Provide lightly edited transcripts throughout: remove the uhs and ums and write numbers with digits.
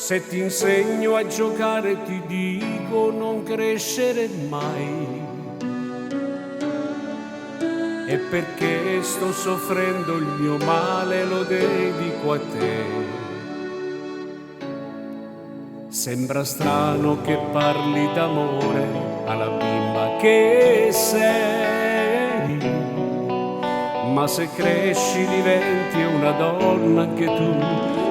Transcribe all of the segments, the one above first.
Se ti insegno a giocare ti dico non crescere mai. E perché sto soffrendo il mio male lo dedico a te. Sembra strano che parli d'amore alla bimba che sei, ma se cresci diventi una donna anche tu,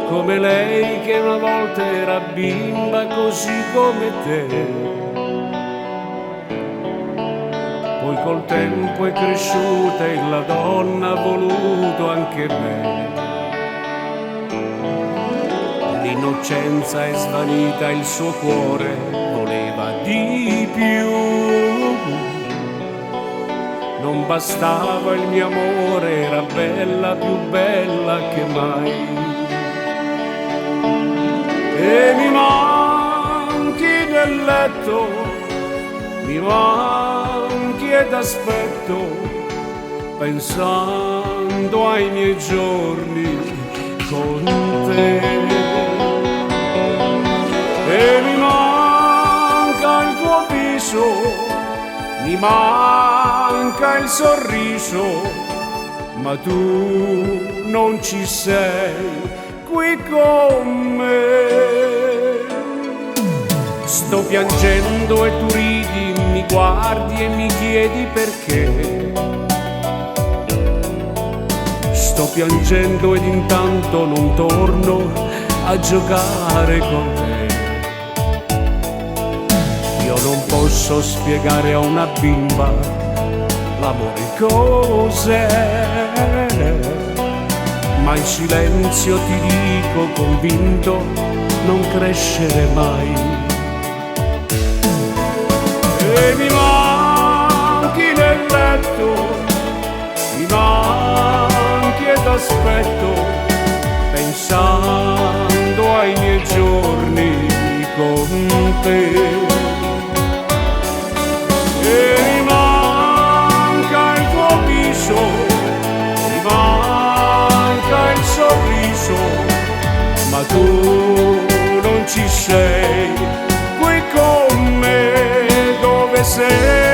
come lei che una volta era bimba così come te. Poi col tempo è cresciuta e la donna ha voluto anche me. L'innocenza è svanita, il suo cuore voleva di più. Non bastava il mio amore, era bella, più bella che mai. E mi manchi nel letto, mi manchi ed aspetto, pensando ai miei giorni con te. E mi manca il tuo viso, mi manca il sorriso, ma tu non ci sei qui con me. Sto piangendo e tu ridi, mi guardi e mi chiedi perché. Sto piangendo ed intanto non torno a giocare con te. Io non posso spiegare a una bimba l'amore cos'è, ma in silenzio ti dico convinto non crescere mai. E mi manchi nel letto, mi manchi ed aspetto, pensando ai miei giorni con te. E mi manca il tuo viso, mi manca il sorriso, ma tu non ci sei qui con me. Dove sei?